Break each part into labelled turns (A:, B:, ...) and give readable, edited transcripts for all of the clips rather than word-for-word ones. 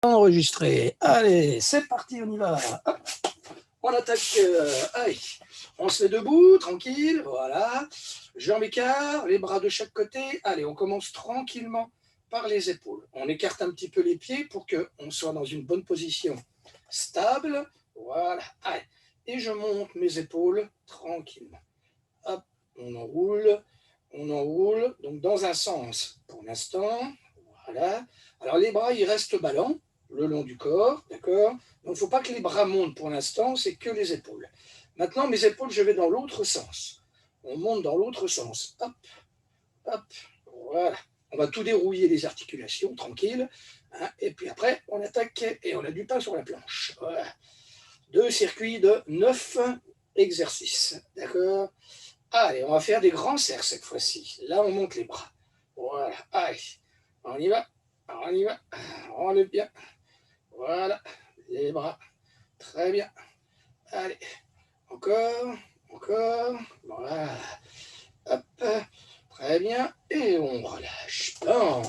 A: Enregistré. Allez, c'est parti, on y va. Hop, on attaque. Allez, on se met debout, tranquille. Voilà. Jambes écart, les bras de chaque côté. Allez, on commence tranquillement par les épaules. On écarte un petit peu les pieds pour qu'on soit dans une bonne position stable. Voilà. Allez. Et je monte mes épaules tranquillement. Hop, on enroule. On enroule. Donc, dans un sens pour l'instant. Voilà. Alors, les bras, ils restent ballants le long du corps, d'accord? Donc, il ne faut pas que les bras montent pour l'instant, c'est que les épaules. Maintenant, mes épaules, je vais dans l'autre sens. On monte dans l'autre sens. Hop, hop, voilà. On va tout dérouiller les articulations, tranquille. Hein, et puis après, on attaque et on a du pain sur la planche. Voilà. 2 circuits de 9 exercices, d'accord? Allez, on va faire des grands cercles cette fois-ci. Là, on monte les bras. Voilà, allez, on y va, on y va, on lève bien. Voilà, les bras. Très bien. Allez, encore, encore. Voilà. Hop, très bien. Et on relâche. Bon.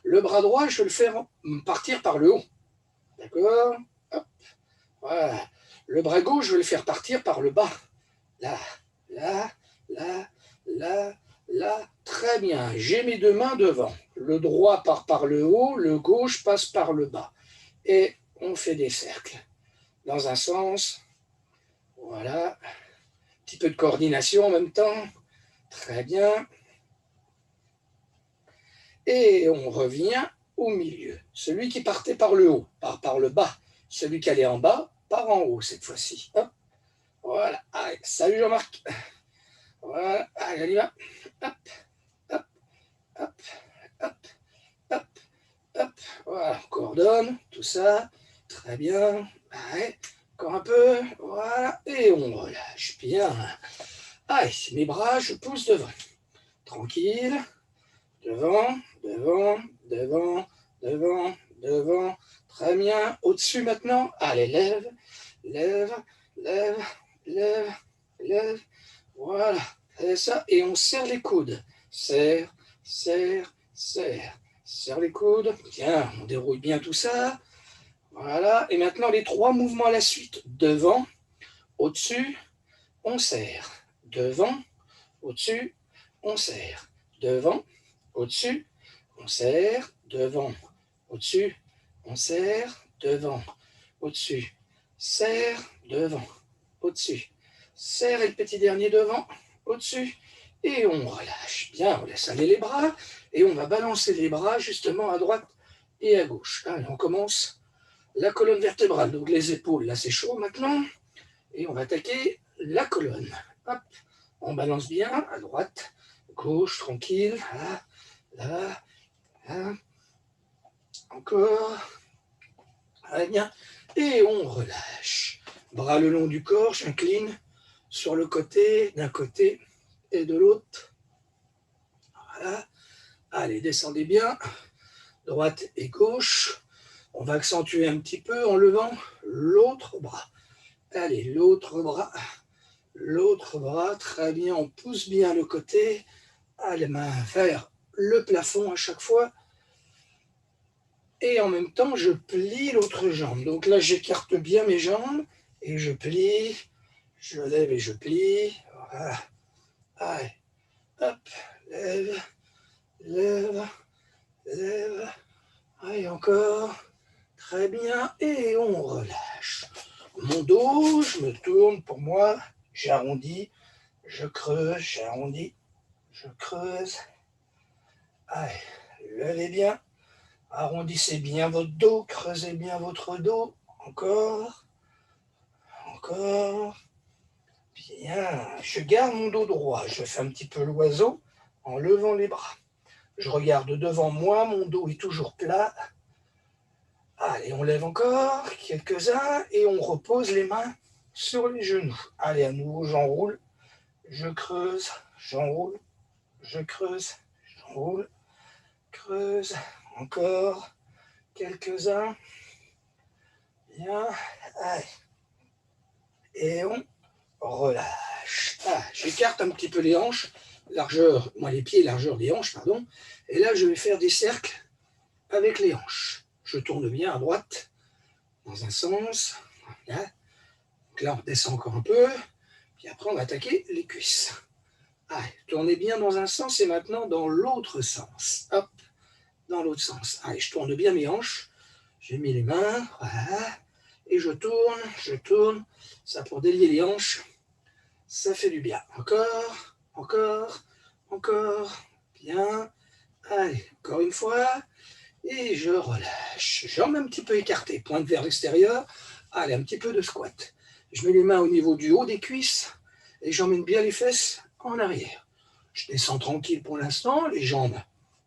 A: Le bras droit, je vais le faire partir par le haut. D'accord? Hop. Voilà. Le bras gauche, je vais le faire partir par le bas. Là, là, là, là, là. Très bien. J'ai mes deux mains devant. Le droit part par le haut, le gauche passe par le bas. Et on fait des cercles. Dans un sens, voilà, un petit peu de coordination en même temps, très bien, et on revient au milieu. Celui qui partait par le haut part par le bas, celui qui allait en bas part en haut cette fois-ci. Hop, voilà, allez, salut Jean-Marc, voilà, allez, on y va, hop, hop, hop, hop, hop, hop, voilà, on coordonne tout ça, très bien, allez, encore un peu, voilà, et on relâche bien. Allez, mes bras, je pousse devant. Tranquille. Devant, devant, devant, devant, devant. Très bien. Au-dessus maintenant. Allez, lève, lève, lève, lève, lève. Voilà. Fais ça. Et on serre les coudes. Serre, serre, serre. Serre les coudes. Bien, on déroule bien tout ça. Voilà. Et maintenant, les 3 mouvements à la suite. Devant, au-dessus, on serre. Devant, au-dessus, on serre. Devant, au-dessus, on serre. Devant, au-dessus, on serre. Devant, au-dessus, serre. Devant, au-dessus, serre. Et le petit dernier devant, au-dessus. Et on relâche. Bien, on laisse aller les bras. Et on va balancer les bras justement à droite et à gauche. Allez, on commence la colonne vertébrale. Donc les épaules, là c'est chaud maintenant. Et on va attaquer la colonne. Hop. On balance bien à droite, gauche, tranquille. Là, là, là. Encore. Très bien. Et on relâche. Bras le long du corps, j'incline sur le côté, d'un côté et de l'autre. Voilà. Allez, descendez bien. Droite et gauche. On va accentuer un petit peu en levant l'autre bras. Allez, l'autre bras. L'autre bras, très bien. On pousse bien le côté. Les mains vers le plafond à chaque fois. Et en même temps, je plie l'autre jambe. Donc là, j'écarte bien mes jambes et je plie, je lève et je plie. Voilà. Allez, hop, lève, lève, lève. Allez, encore. Très bien. Et on relâche. Mon dos, je me tourne pour moi. J'arrondis, je creuse, j'arrondis, je creuse. Allez, levez bien. Arrondissez bien votre dos, creusez bien votre dos. Encore, encore. Bien. Je garde mon dos droit. Je fais un petit peu l'oiseau en levant les bras. Je regarde devant moi, mon dos est toujours plat. Allez, on lève encore quelques-uns et on repose les mains sur les genoux. Allez, à nouveau, j'enroule, je creuse, j'enroule, je creuse, j'enroule, creuse, encore quelques-uns. Bien, allez. Et on relâche. J'écarte un petit peu les hanches, les pieds, largeur des hanches, pardon. Et là, je vais faire des cercles avec les hanches. je tourne bien à droite, dans un sens. Voilà. Donc là, on descend encore un peu. Puis après, on va attaquer les cuisses. Allez, tournez bien dans un sens et maintenant dans l'autre sens. Hop, dans l'autre sens. Allez, je tourne bien mes hanches. J'ai mis les mains, voilà. Et je tourne. Ça pour délier les hanches. Ça fait du bien. Encore, encore, encore. Bien. Allez, encore une fois. Et je relâche. Jambes un petit peu écartées, pointe vers l'extérieur. Allez, un petit peu de squat. Je mets les mains au niveau du haut des cuisses et j'emmène bien les fesses en arrière. Je descends tranquille pour l'instant, les jambes,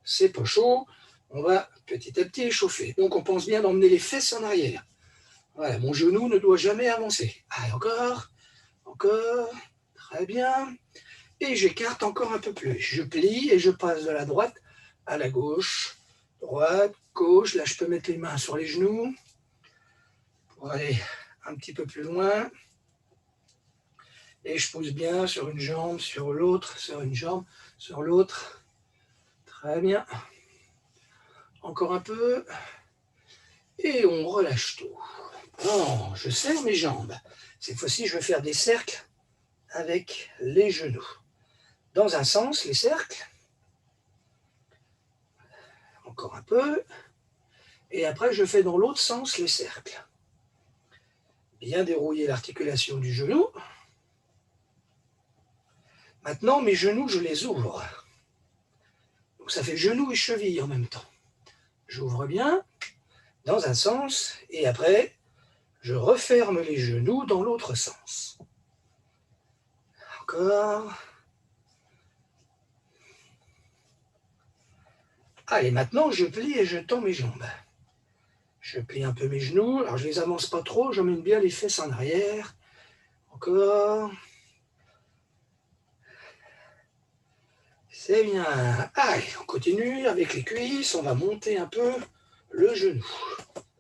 A: c'est pas chaud. On va petit à petit échauffer. Donc on pense bien d'emmener les fesses en arrière. Voilà, mon genou ne doit jamais avancer. Allez, encore, encore, très bien. Et j'écarte encore un peu plus. Je plie et je passe de la droite à la gauche. Droite, gauche, là je peux mettre les mains sur les genoux pour aller un petit peu plus loin. Et je pousse bien sur une jambe, sur l'autre, sur une jambe, sur l'autre. Très bien. Encore un peu. Et on relâche tout. Non, je serre mes jambes. Cette fois-ci, je vais faire des cercles avec les genoux. Dans un sens, les cercles. Encore un peu. Et après, je fais dans l'autre sens les cercles. Bien dérouiller l'articulation du genou. Maintenant, mes genoux, je les ouvre. Donc ça fait genou et cheville en même temps. J'ouvre bien dans un sens et après, je referme les genoux dans l'autre sens. Encore. Allez, maintenant, je plie et je tends mes jambes. Je plie un peu mes genoux. Alors, je ne les avance pas trop. J'emmène bien les fesses en arrière. Encore. C'est bien. Allez, on continue avec les cuisses. On va monter un peu le genou.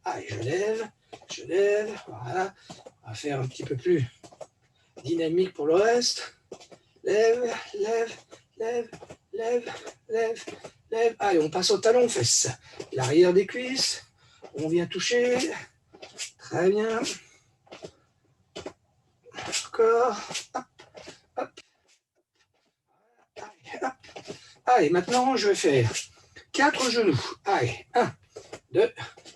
A: Allez, je lève. Voilà. On va faire un petit peu plus dynamique pour le reste. Lève, lève, lève, lève, lève, lève. Allez, on passe au talon fesses. L'arrière des cuisses. On vient toucher. Très bien. Encore. Hop, hop. Allez, hop. Allez, maintenant, je vais faire 4 genoux. Allez, 1, 2,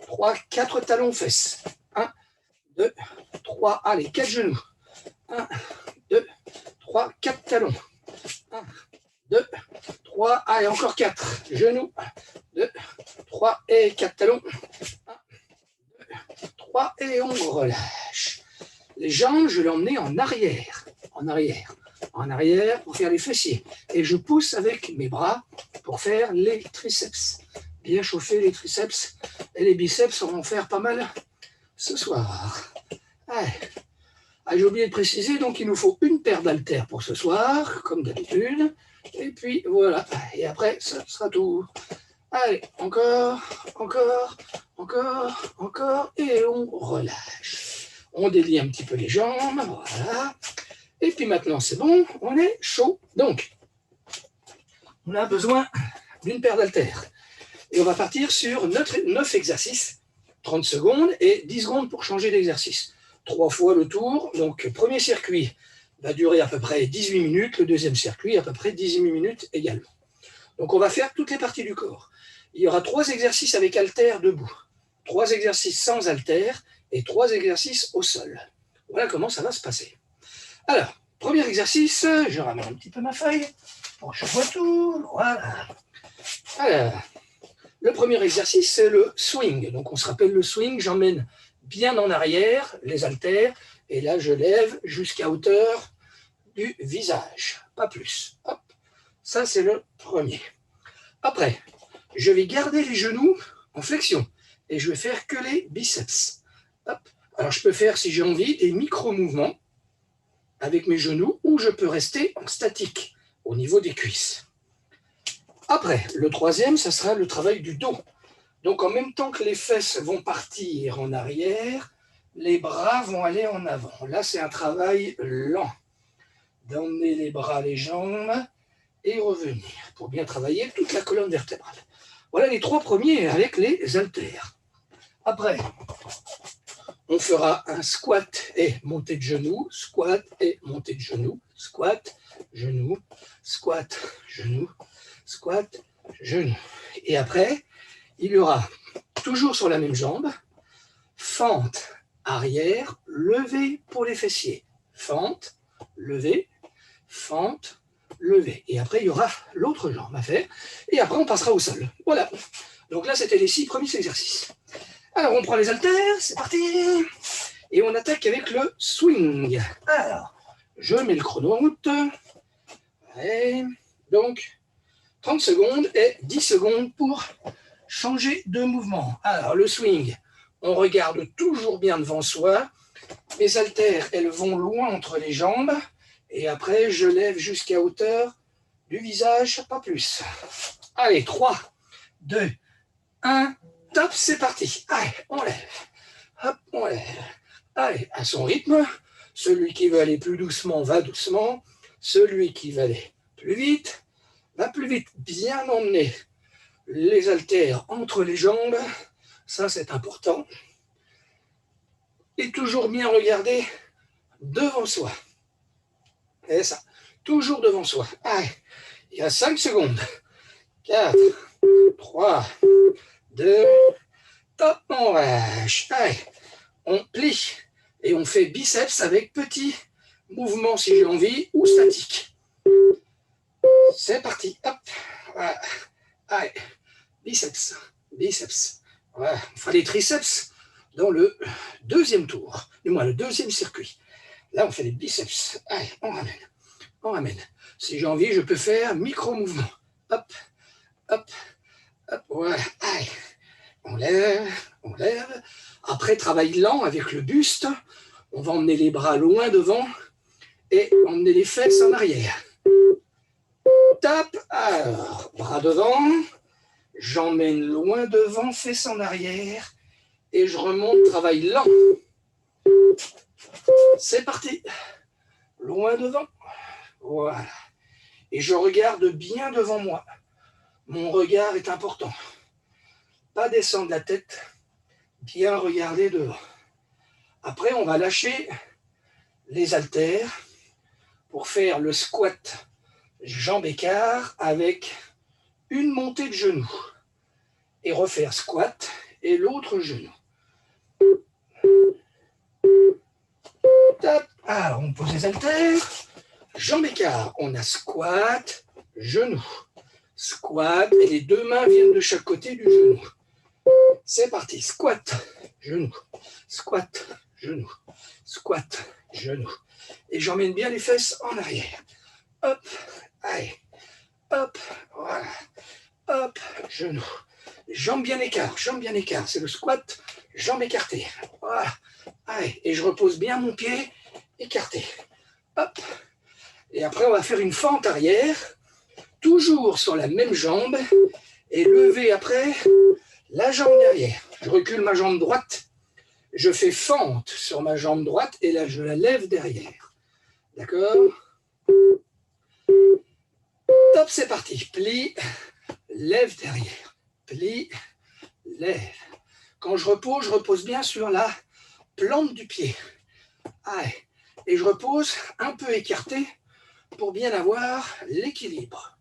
A: 3, 4 talons fesses. 1, 2, 3. Allez, 4 genoux. 1, 2, 3, 4 talons. 1, 2, 3. Allez, encore 4. Genoux. 2, 3 et 4 talons. 1, 2, 3 et on relâche. Les jambes, je vais l'emmener en arrière. En arrière. En arrière pour faire les fessiers. Et je pousse avec mes bras pour faire les triceps. Bien chauffer les triceps. Et les biceps, on va en faire pas mal ce soir. Allez. Ah, j'ai oublié de préciser, donc il nous faut une paire d'haltères pour ce soir, comme d'habitude. Et puis voilà. Et après, ça sera tout. Allez, encore, encore, encore, encore. Et on relâche. On délie un petit peu les jambes. Voilà. Et puis maintenant, c'est bon, on est chaud. Donc, on a besoin d'une paire d'haltères. Et on va partir sur 9 exercices, 30 secondes et 10 secondes pour changer d'exercice. 3 fois le tour. Donc, le premier circuit va durer à peu près 18 minutes, le deuxième circuit à peu près 18 minutes également. Donc, on va faire toutes les parties du corps. Il y aura 3 exercices avec haltères debout, 3 exercices sans haltères et 3 exercices au sol. Voilà comment ça va se passer. Alors, premier exercice, je ramène un petit peu ma feuille pour que je vois tout. Voilà. Alors, le premier exercice, c'est le swing. Donc, on se rappelle le swing, j'emmène bien en arrière les haltères et là, je lève jusqu'à hauteur du visage, pas plus. Hop. Ça, c'est le premier. Après, je vais garder les genoux en flexion et je vais faire que les biceps. Hop. Alors, je peux faire, si j'ai envie, des micro-mouvements avec mes genoux ou je peux rester en statique au niveau des cuisses. Après, le troisième, ça sera le travail du dos. Donc, en même temps que les fesses vont partir en arrière, les bras vont aller en avant. Là, c'est un travail lent d'emmener les bras, les jambes et revenir pour bien travailler toute la colonne vertébrale. Voilà les 3 premiers avec les haltères. Après, on fera un squat et montée de genoux, squat et montée de genoux, squat, genou, squat, genou, squat, genou. Et après, il y aura, toujours sur la même jambe, fente arrière, levé pour les fessiers. Fente, levé, fente, levé. Et après, il y aura l'autre jambe à faire. Et après, on passera au sol. Voilà. Donc là, c'était les 6 premiers exercices. Alors, on prend les haltères, c'est parti. Et on attaque avec le swing. Alors, je mets le chrono en route. Et donc, 30 secondes et 10 secondes pour changer de mouvement. Alors, le swing, on regarde toujours bien devant soi. Mes haltères, elles vont loin entre les jambes. Et après, je lève jusqu'à hauteur du visage, pas plus. Allez, 3, 2, 1, top, c'est parti. Allez, on lève. Hop, on lève. Allez, à son rythme. Celui qui veut aller plus doucement, va doucement. Celui qui veut aller plus vite, va plus vite. Bien emmener les haltères entre les jambes. Ça, c'est important. Et toujours bien regarder devant soi. Et ça, toujours devant soi. Allez, il y a 5 secondes. 4, 3, 2, top, on lâche. Allez, on plie et on fait biceps avec petit mouvement si j'ai envie ou statique. C'est parti. Hop. Voilà. Allez, biceps, biceps. Voilà. On fera les triceps dans le deuxième tour, du moins le deuxième circuit. Là, on fait les biceps. Allez, on ramène. On ramène. Si j'ai envie, je peux faire micro-mouvement. Hop, hop, hop. Voilà. Allez. On lève, on lève. Après, travail lent avec le buste. On va emmener les bras loin devant et emmener les fesses en arrière. Tape. Alors, bras devant. J'emmène loin devant, fesses en arrière. Et je remonte, travail lent. C'est parti. Loin devant. Voilà. Et je regarde bien devant moi. Mon regard est important. Pas descendre la tête. Bien regarder devant. Après, on va lâcher les haltères pour faire le squat jambes écart avec une montée de genoux. Et refaire squat et l'autre genou. Top. Alors, on pose les haltères. Jambes écart. On a squat, genou. Squat et les deux mains viennent de chaque côté du genou. C'est parti. Squat, genou. Squat, genou. Squat, genou. Et j'emmène bien les fesses en arrière. Hop, allez. Hop, voilà. Hop, genou. Jambes bien écart, jambes bien écart. C'est le squat, jambes écartées. Voilà. Allez, et je repose bien mon pied écarté. Hop. Et après, on va faire une fente arrière, toujours sur la même jambe, et lever après la jambe derrière. Je recule ma jambe droite, je fais fente sur ma jambe droite, et là, je la lève derrière. D'accord? Top, c'est parti. Plie, lève derrière. Plie, lève. Quand je repose bien sur la plante du pied. Allez. Et je repose un peu écarté pour bien avoir l'équilibre.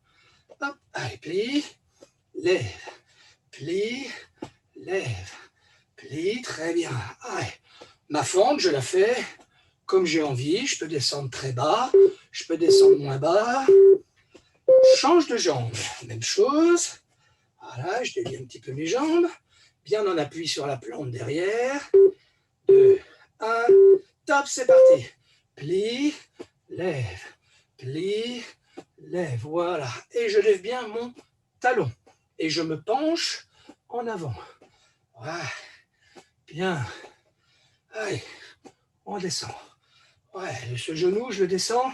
A: Hop, allez, plie, lève, plie, lève, plie, très bien. Allez. Ma fente, je la fais comme j'ai envie. Je peux descendre très bas, je peux descendre moins bas. Change de jambe, même chose. Voilà, je délie un petit peu mes jambes. Bien en appui sur la plante derrière. 2, 1, top, c'est parti. Plie, lève, plie, lève, voilà. Et je lève bien mon talon. Et je me penche en avant. Voilà, bien. Allez, on descend. Ouais, ce genou, je le descends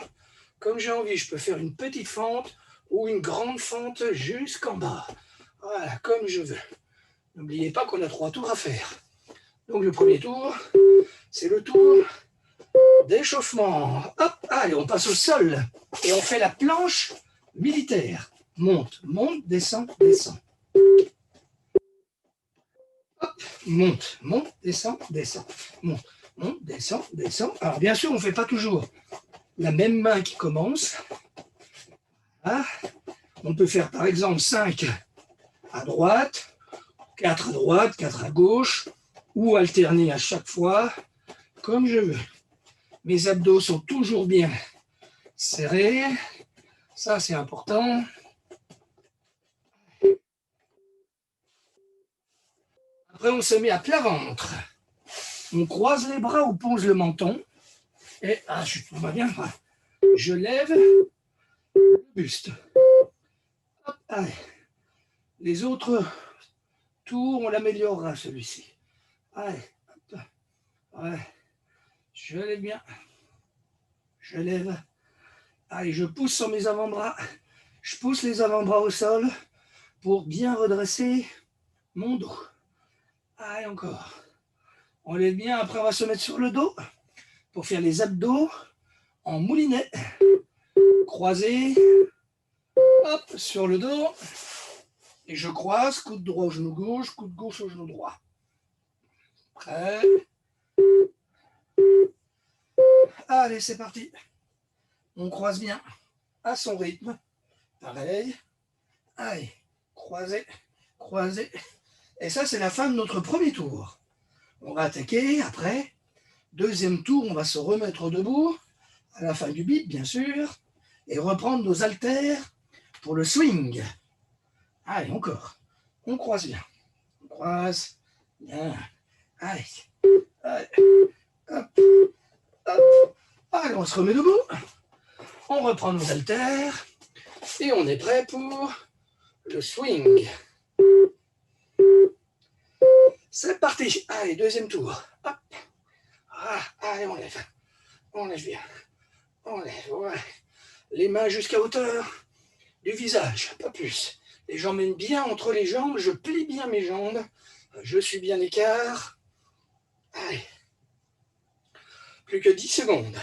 A: comme j'ai envie. Je peux faire une petite fente ou une grande fente jusqu'en bas. Voilà, comme je veux. N'oubliez pas qu'on a 3 tours à faire. Donc le premier tour, c'est le tour d'échauffement. Hop, allez, on passe au sol. Et on fait la planche militaire. Monte, monte, descend, descend. Hop, monte, monte, descend, descend, monte, monte, descend, descend. Alors bien sûr, on ne fait pas toujours la même main qui commence. Voilà. On peut faire par exemple 5 à droite, 4 à droite, 4 à gauche, ou alterner à chaque fois, comme je veux. Mes abdos sont toujours bien serrés, ça c'est important. Après on se met à plat ventre. On croise les bras ou pose le menton. Et tout va bien. Je lève le buste. Hop, allez. Les autres tours, on l'améliorera celui-ci. Allez, hop, ouais. Je lève bien. Je lève. Allez, je pousse sur mes avant-bras. Je pousse les avant-bras au sol pour bien redresser mon dos. Allez, encore. On lève bien. Après, on va se mettre sur le dos pour faire les abdos en moulinet. Croisé. Hop, sur le dos. Et je croise, coude droit au genou gauche, coude gauche au genou droit. Prêt. Allez, c'est parti. On croise bien à son rythme. Pareil. Allez, croisé, croisé. Et ça, c'est la fin de notre premier tour. On va attaquer après. Deuxième tour, on va se remettre debout, à la fin du beat, bien sûr, et reprendre nos haltères pour le swing. Allez, encore. On croise bien. On croise. Bien. Allez. Allez. Hop. Hop. Allez, on se remet debout. On reprend nos haltères. Et on est prêt pour le swing. C'est parti. Allez, deuxième tour. Hop. Allez, on lève. On lève bien. On lève, ouais. Les mains jusqu'à hauteur du visage, pas plus. Et j'emmène bien entre les jambes, je plie bien mes jambes, je suis bien écart. Allez, plus que 10 secondes.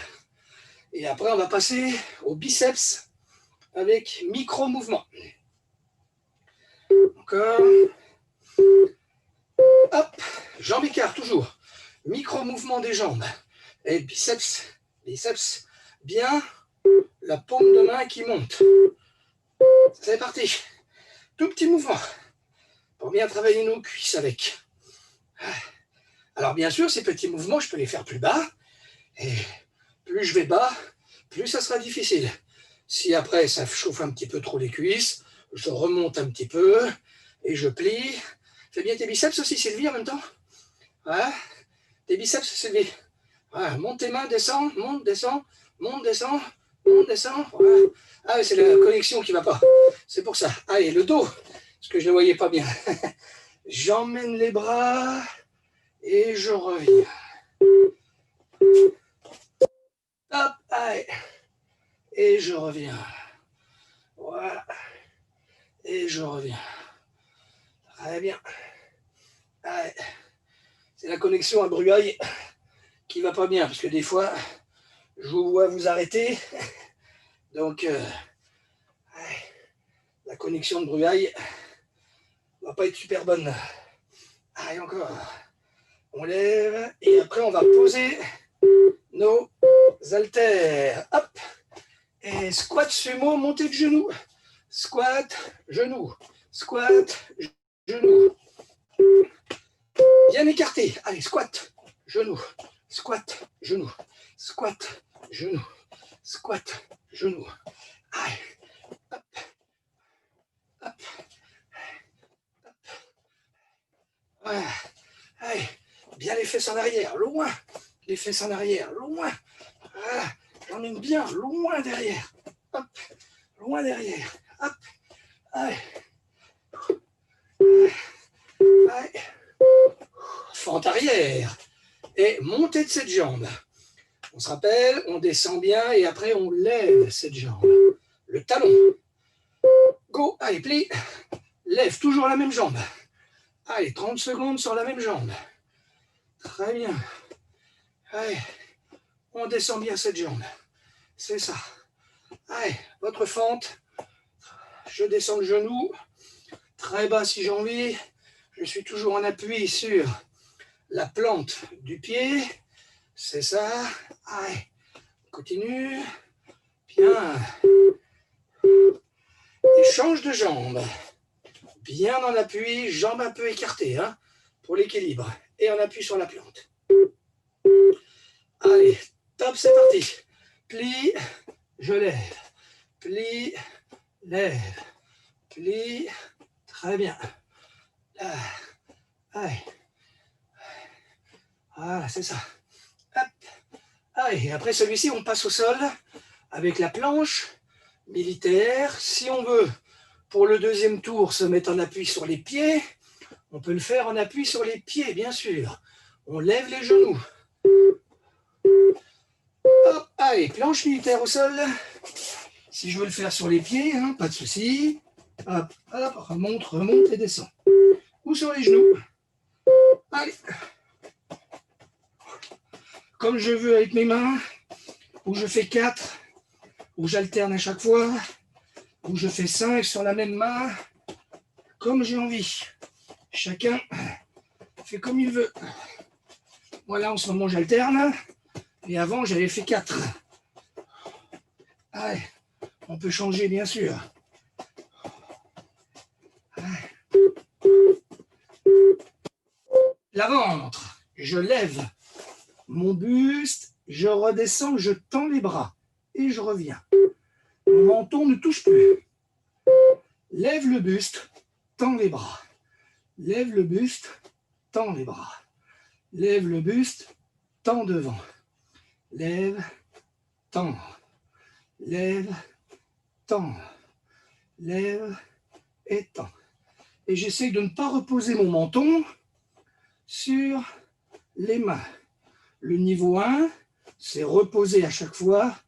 A: Et après, on va passer au biceps avec micro-mouvement. Encore. Hop, jambes écart toujours. Micro-mouvement des jambes. Et biceps, biceps, bien. La paume de main qui monte. C'est parti. Tout petit mouvement pour bien travailler nos cuisses avec. Alors bien sûr, ces petits mouvements, je peux les faire plus bas. Et plus je vais bas, plus ça sera difficile. Si après, ça chauffe un petit peu trop les cuisses, je remonte un petit peu et je plie. Fais bien tes biceps aussi, Sylvie, en même temps. Voilà. Tes biceps, Sylvie. Voilà. Monte tes mains, descends, monte, descends, monte, descends, monte, descends. Voilà. Ah, c'est la connexion qui ne va pas. C'est pour ça. Allez, le dos, parce que je ne le voyais pas bien. J'emmène les bras et je reviens. Hop, allez. Et je reviens. Voilà. Et je reviens. Très bien. Allez. C'est la connexion à Bruail qui va pas bien, parce que des fois, je vous vois vous arrêter. Donc, la connexion de Bruail va pas être super bonne. Allez, encore. On lève et après on va poser nos haltères. Hop. Et squat sumo, montée de genoux. Squat, genou. Squat, genou. Bien écarté. Allez, squat, genou. Squat, genou. Squat, genou. Squat, genou. Allez. Hop. Hop. Hop. Voilà. Allez. Bien les fesses en arrière, loin. Les fesses en arrière, loin. Voilà. J'emmène bien, loin derrière. Hop. Loin derrière. Hop. Allez. Allez. Fente arrière. Et montée de cette jambe. On se rappelle, on descend bien et après on lève cette jambe. Le talon. Go. Allez, plie. Lève toujours la même jambe. Allez, 30 secondes sur la même jambe. Très bien. Allez, on descend bien cette jambe. C'est ça. Allez, votre fente. Je descends le genou. Très bas si j'ai envie. Je suis toujours en appui sur la plante du pied. C'est ça. Allez, continue. Bien. Et change de jambe. Bien en appui, jambe un peu écartée hein, pour l'équilibre. Et on appuie sur la plante. Allez, top, c'est parti. Plie, je lève. Plie, lève. Plie. Très bien. Là. Allez. Voilà, c'est ça. Hop. Allez, après celui-ci, on passe au sol avec la planche militaire. Si on veut, pour le deuxième tour, se mettre en appui sur les pieds, on peut le faire en appui sur les pieds, bien sûr. On lève les genoux. Hop, allez, planche militaire au sol. Si je veux le faire sur les pieds, hein, pas de souci. Hop, hop, remonte, remonte et descend. Ou sur les genoux. Allez. Comme je veux avec mes mains, ou je fais 4, ou j'alterne à chaque fois, ou je fais 5 sur la même main, comme j'ai envie. Chacun fait comme il veut. Moi là en ce moment j'alterne, et avant j'avais fait 4. Allez, on peut changer bien sûr. La ventre, je lève mon buste, je redescends, je tends les bras et je reviens. Mon menton ne touche plus. Lève le buste, tends les bras. Lève le buste, tends les bras. Lève le buste, tends devant. Lève, tends. Lève, tends. Lève et tends. Et j'essaie de ne pas reposer mon menton sur les mains. Le niveau 1, c'est reposer à chaque fois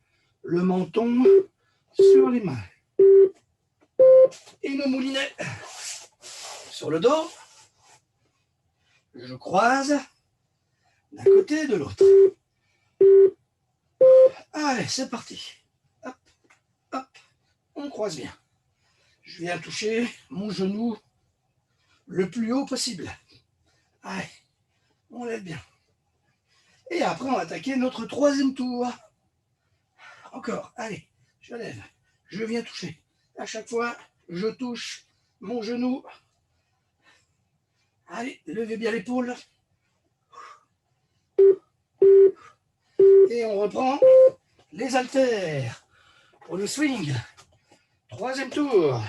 A: le menton sur les mains. Et nos moulinets sur le dos. Je croise d'un côté et de l'autre. Allez, c'est parti. Hop, hop, on croise bien. Je viens toucher mon genou le plus haut possible. Allez, on lève bien. Et après, on va attaquer notre troisième tour. Encore, allez, je lève. Je viens toucher. À chaque fois, je touche mon genou. Allez, levez bien l'épaule. Et on reprend les haltères pour le swing. Troisième tour.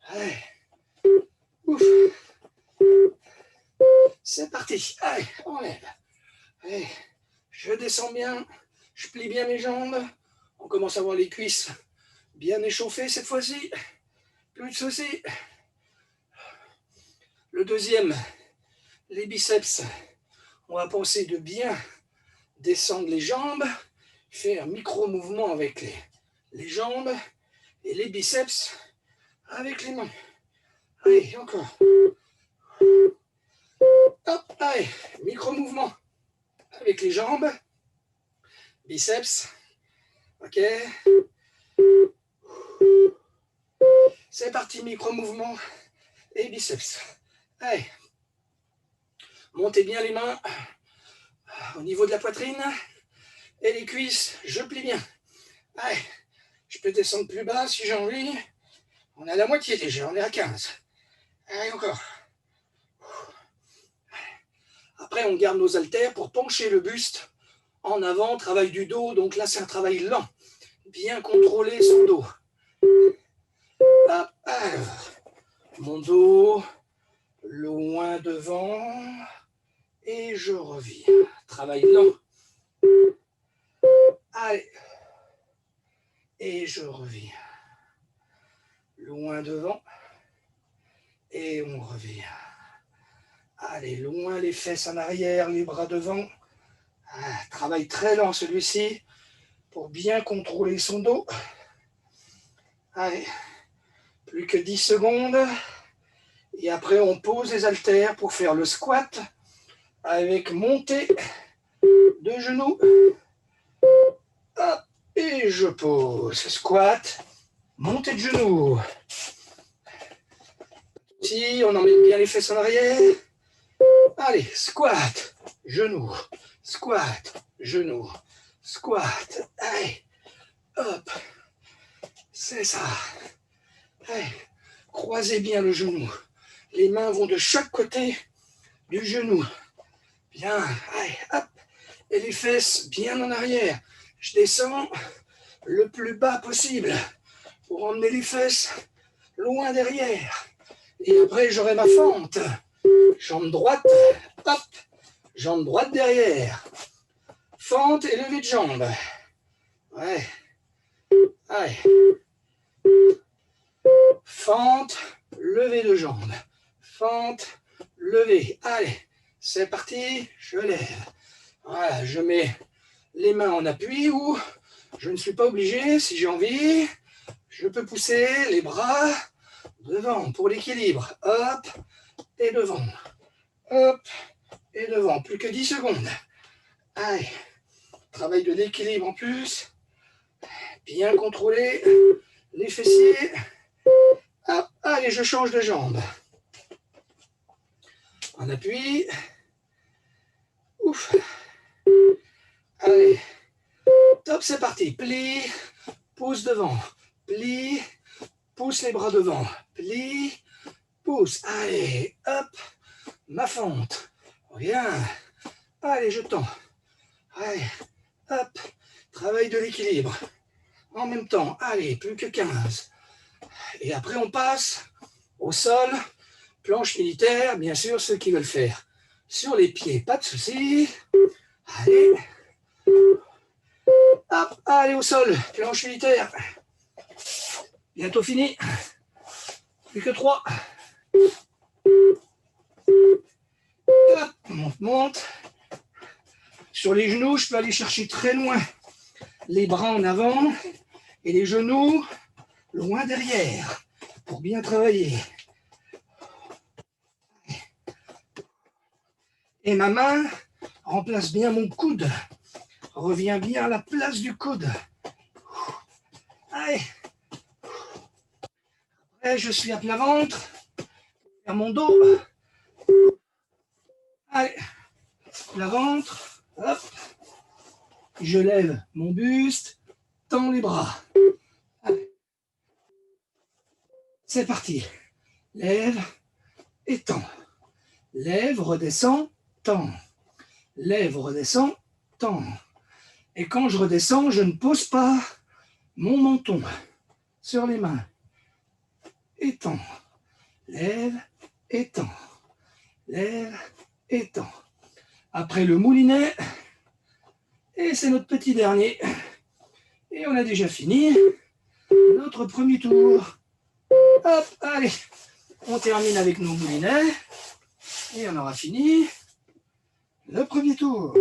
A: Allez. Ouf. C'est parti. Allez, on lève. Allez, je descends bien. Je plie bien mes jambes. On commence à voir les cuisses bien échauffées cette fois-ci. Plus de soucis. Le deuxième, les biceps. On va penser de bien descendre les jambes. Faire un micro-mouvement avec les jambes et les biceps avec les mains. Allez, encore. Hop, allez, micro-mouvement avec les jambes, biceps. Ok. C'est parti, micro-mouvement et biceps. Allez. Montez bien les mains au niveau de la poitrine et les cuisses, je plie bien. Allez, je peux descendre plus bas si j'ai envie. On est à la moitié déjà, on est à 15. Allez, encore. Après, on garde nos haltères pour pencher le buste en avant, travail du dos. Donc là, c'est un travail lent. Bien contrôler son dos. Hop, alors, mon dos, loin devant, et je reviens. Travail lent. Allez. Et je reviens. Loin devant. Et on revient. Allez, loin les fesses en arrière, les bras devant. Travail très lent celui-ci pour bien contrôler son dos. Allez, plus que 10 secondes. Et après, on pose les haltères pour faire le squat avec montée de genoux. Hop, et je pose. Squat, montée de genoux. Si on emmène bien les fesses en arrière. Allez, squat, genou, squat, genou, squat. Allez, hop, c'est ça. Allez, croisez bien le genou. Les mains vont de chaque côté du genou. Bien, allez, hop. Et les fesses bien en arrière. Je descends le plus bas possible pour emmener les fesses loin derrière. Et après, j'aurai ma fente. Jambe droite, hop. Jambe droite derrière. Fente et levée de jambe. Ouais. Allez. Fente, levée de jambe. Fente, levée. Allez, c'est parti. Je lève. Voilà, je mets les mains en appui ou je ne suis pas obligé, si j'ai envie, je peux pousser les bras devant pour l'équilibre. Hop, et devant. Hop, et devant. Plus que 10 secondes. Allez, travail de l'équilibre en plus. Bien contrôler les fessiers. Hop, allez, je change de jambe. En appui. Ouf. Allez. Top, c'est parti. Plie, pousse devant. Plie, pousse les bras devant. Plie, pousse. Allez, hop. Ma fente. Bien. Allez, je tends. Allez, hop. Travail de l'équilibre. En même temps, allez, plus que 15. Et après, on passe au sol. Planche militaire, bien sûr, ceux qui veulent faire sur les pieds, pas de souci. Allez. Hop, allez au sol, planche militaire. Bientôt fini. Plus que 3. Hop, monte, monte. Sur les genoux, je peux aller chercher très loin. Les bras en avant et les genoux loin derrière pour bien travailler. Et ma main remplace bien mon coude. Revient bien à la place du coude. Allez. Après, je suis à plat ventre. Vers mon dos. Allez. Plat ventre. Hop. Je lève mon buste. Tends les bras. Allez. C'est parti. Lève et tends. Lève, redescends, tends. Lève, redescends, tends. Et quand je redescends, je ne pose pas mon menton sur les mains. Étends. Lève, étends. Lève, étends. Après le moulinet, et c'est notre petit dernier. Et on a déjà fini notre premier tour. Hop, allez, on termine avec nos moulinets. Et on aura fini le premier tour.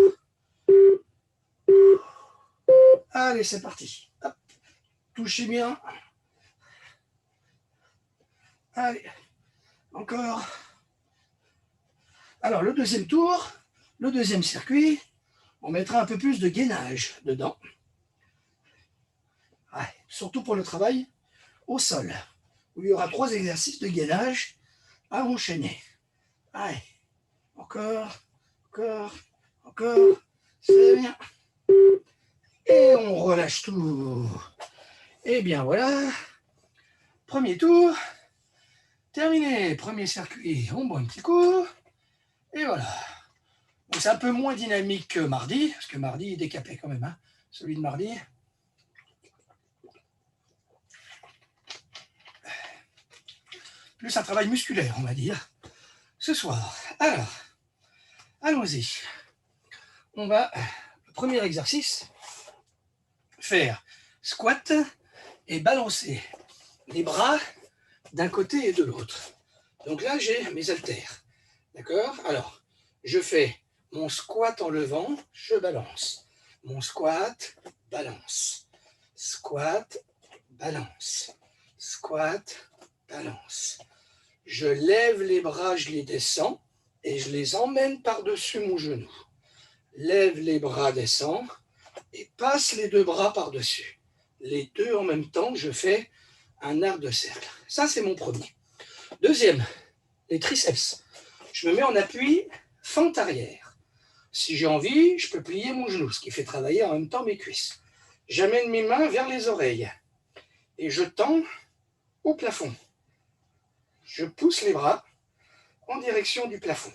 A: Allez, c'est parti. Hop. Touchez bien. Allez, encore. Alors, le deuxième tour, le deuxième circuit, on mettra un peu plus de gainage dedans. Ouais, surtout pour le travail au sol, où il y aura 3 exercices de gainage à enchaîner. Allez, encore, encore, encore, c'est bien. Et on relâche tout. Et bien voilà, premier tour, terminé. Premier circuit, on boit un petit coup. Et voilà. Bon, c'est un peu moins dynamique que mardi, parce que mardi, il décapait quand même, hein, celui de mardi. Plus un travail musculaire, on va dire, ce soir. Alors, allons-y. On va, le premier exercice, faire squat et balancer les bras d'un côté et de l'autre. Donc là, j'ai mes haltères. D'accord? Alors, je fais mon squat en levant, je balance. Mon squat, balance. Squat, balance. Squat, balance. Je lève les bras, je les descends et je les emmène par-dessus mon genou. Lève les bras, descends et passe les 2 bras par-dessus. Les 2 en même temps, je fais un arc de cercle. Ça, c'est mon premier. Deuxième, les triceps. Je me mets en appui fente arrière. Si j'ai envie, je peux plier mon genou, ce qui fait travailler en même temps mes cuisses. J'amène mes mains vers les oreilles et je tends au plafond. Je pousse les bras en direction du plafond.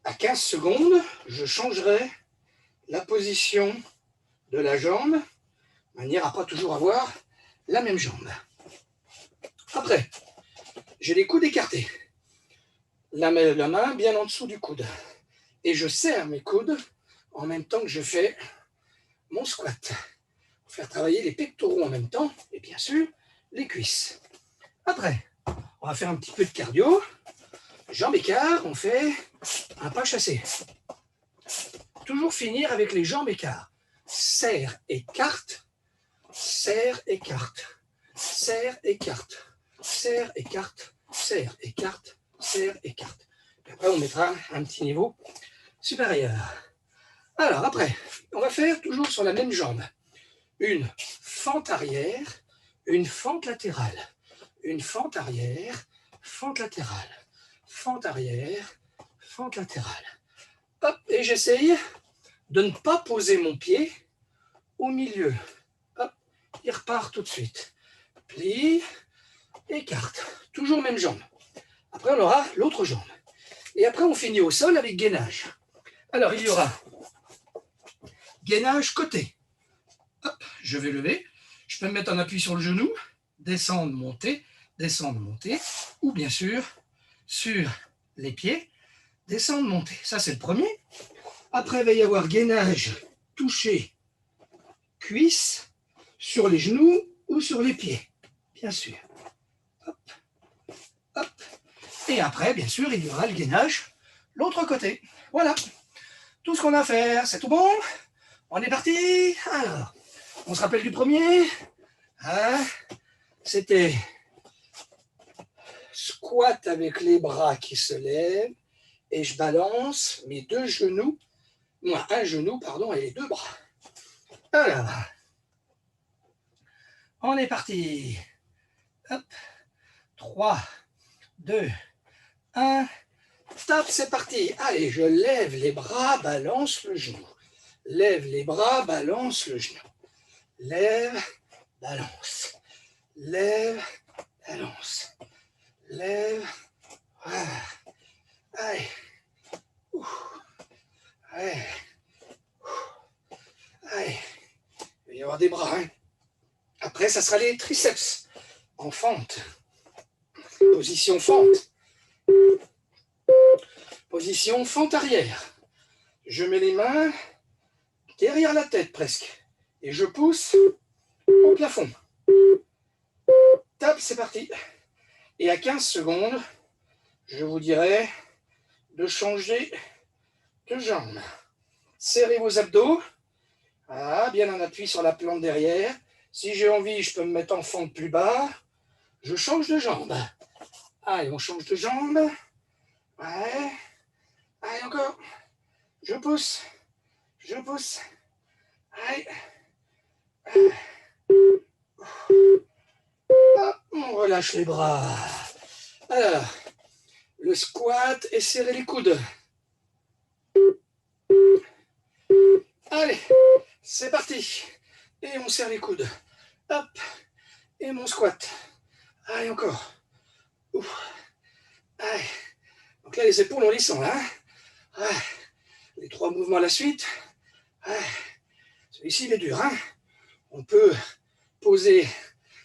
A: À 15 secondes, je changerai la position de la jambe, de manière à pas toujours avoir la même jambe. Après, j'ai les coudes écartés, la main bien en dessous du coude, et je serre mes coudes en même temps que je fais mon squat, pour faire travailler les pectoraux en même temps, et bien sûr, les cuisses. Après, on va faire un petit peu de cardio, jambes écart, on fait un pas chassé. Toujours finir avec les jambes écart. Serre, écarte, serre, écarte, serre, écarte, serre, écarte, serre, écarte, serre, écarte. Et après, on mettra un petit niveau supérieur. Alors, après, on va faire toujours sur la même jambe. Une fente arrière, une fente latérale. Une fente arrière, fente latérale. Fente arrière, fente latérale. Hop, et j'essaye de ne pas poser mon pied au milieu. Hop, il repart tout de suite. Plie, écarte. Toujours même jambe. Après, on aura l'autre jambe. Et après, on finit au sol avec gainage. Alors, il y aura gainage côté. Hop, je vais lever. Je peux me mettre en appui sur le genou, descendre, monter, ou bien sûr, sur les pieds, descendre, monter. Ça, c'est le premier. Après, il va y avoir gainage, toucher, cuisse, sur les genoux ou sur les pieds, bien sûr. Hop, hop. Et après, bien sûr, il y aura le gainage, l'autre côté. Voilà, tout ce qu'on a à faire, c'est tout bon? On est parti? Alors, on se rappelle du premier, hein? C'était squat avec les bras qui se lèvent et je balance mes deux genoux, un genou, pardon, et les deux bras. Alors, on est parti. Hop, 3, 2, 1, top, c'est parti. Allez, je lève les bras, balance le genou. Lève les bras, balance le genou. Lève, balance. Lève, balance. Lève. Ah. Allez. Allez. Allez. Il va y avoir des bras. Hein. Après, ça sera les triceps en fente. Position fente. Position fente arrière. Je mets les mains derrière la tête presque. Et je pousse au plafond. Top, c'est parti. Et à 15 secondes, je vous dirai de changer de jambe. Serrez vos abdos. Ah, bien en appui sur la plante derrière. Si j'ai envie, je peux me mettre en fente plus bas. Je change de jambe. Allez, on change de jambe. Ouais. Allez, encore. Je pousse. Je pousse. Allez. Ah, on relâche les bras. Alors, le squat et serrer les coudes. Allez, c'est parti. Et on serre les coudes. Hop. Et mon squat. Allez, encore. Ouf. Allez. Donc là, les épaules, on les sent là. Allez. Les 3 mouvements à la suite. Allez. Celui-ci, il est dur. Hein. On peut poser,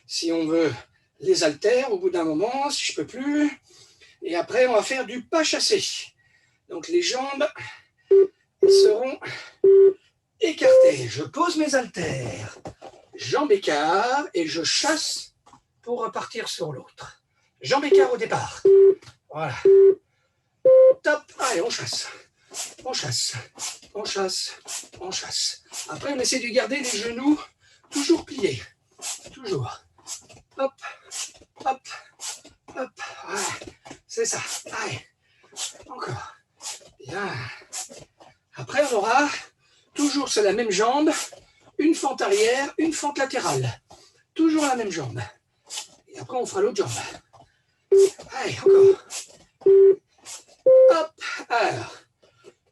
A: si on veut, les haltères au bout d'un moment, si je peux plus. Et après, on va faire du pas chassé. Donc les jambes seront écartées. Je pose mes haltères. Jambes écart et je chasse pour repartir sur l'autre. Jambes écart au départ. Voilà. Top. Allez, on chasse. On chasse. On chasse. On chasse. Après, on essaie de garder les genoux toujours pliés. Toujours. Hop. Hop. Hop. Ouais. C'est ça. Allez. Encore. Bien. Après, on aura toujours sur la même jambe, une fente arrière, une fente latérale. Toujours la même jambe. Et après, on fera l'autre jambe. Allez, encore. Hop, alors,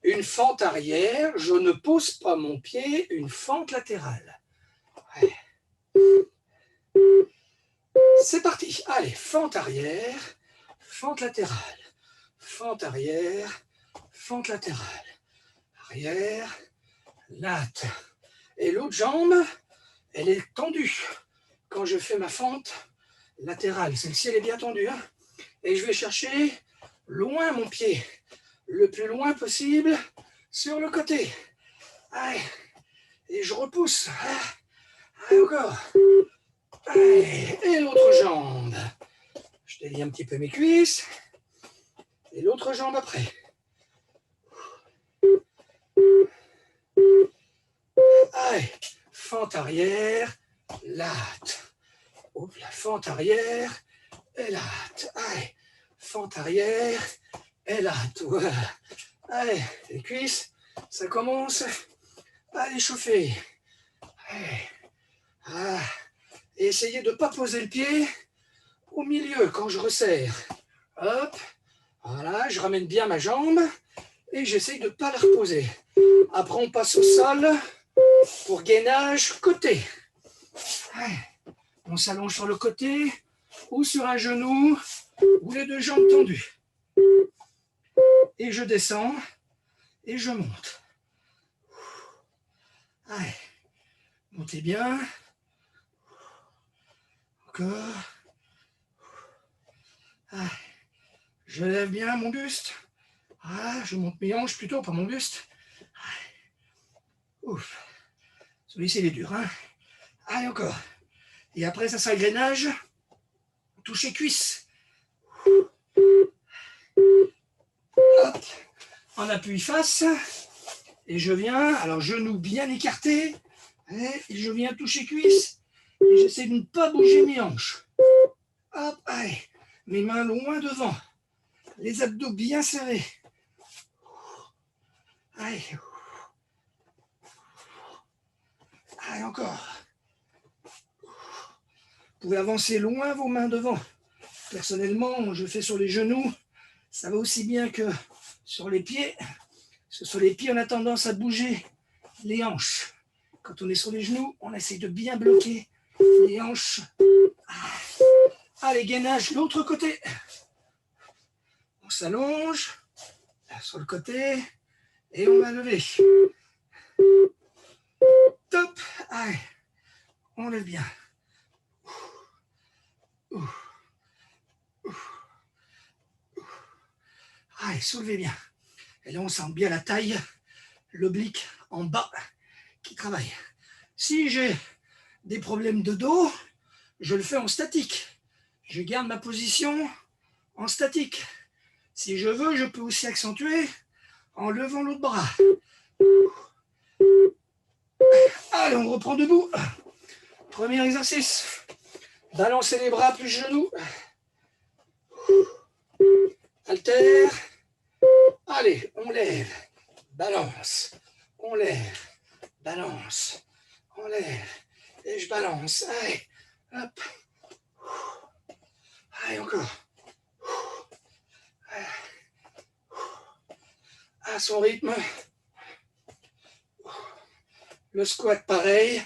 A: une fente arrière, je ne pose pas mon pied, une fente latérale. Ouais. C'est parti, allez, fente arrière, fente latérale, fente arrière, fente latérale, arrière, lat. Et l'autre jambe, elle est tendue quand je fais ma fente latérale. Celle-ci, elle est bien tendue. Hein, et je vais chercher loin mon pied, le plus loin possible sur le côté. Allez, et je repousse. Allez, encore. Allez, et l'autre jambe. Je délie un petit peu mes cuisses. Et l'autre jambe après. Allez, fente arrière, latte. Oups, la fente arrière et latte. Allez, fente arrière et latte. Voilà. Allez, les cuisses, ça commence à les chauffer. Allez. Ah. Et essayez de ne pas poser le pied au milieu quand je resserre. Hop, voilà, je ramène bien ma jambe et j'essaye de ne pas la reposer. Après, on passe au sol pour gainage côté. On s'allonge sur le côté ou sur un genou ou les deux jambes tendues. Et je descends et je monte. Allez, montez bien. Encore. Allez. Je lève bien mon buste. Voilà, je monte mes hanches plutôt, pas mon buste. Ouf. Celui-ci, il est dur. Hein. Allez, encore. Et après, ça sera le gainage. Toucher cuisse. Hop. En appui face. Et je viens, alors genou bien écarté. Et je viens toucher cuisse. Et j'essaie de ne pas bouger mes hanches. Hop, allez. Mes mains loin devant. Les abdos bien serrés. Allez. Allez, encore. Vous pouvez avancer loin vos mains devant. Personnellement, je fais sur les genoux. Ça va aussi bien que sur les pieds. Parce que sur les pieds, on a tendance à bouger les hanches. Quand on est sur les genoux, on essaie de bien bloquer les hanches. Allez, gainage, l'autre côté. On s'allonge sur le côté et on va lever. Top. Allez, on lève bien. Allez, soulevez bien. Et là, on sent bien la taille, l'oblique en bas qui travaille. Si j'ai des problèmes de dos, je le fais en statique. Je garde ma position en statique. Si je veux, je peux aussi accentuer en levant l'autre bras. Allez, on reprend debout. Premier exercice. Balancez les bras plus genoux. Haltère. Allez, on lève. Balance. On lève. Balance. On lève. Et je balance. Allez. Hop. Allez, encore. À son rythme. Le squat, pareil.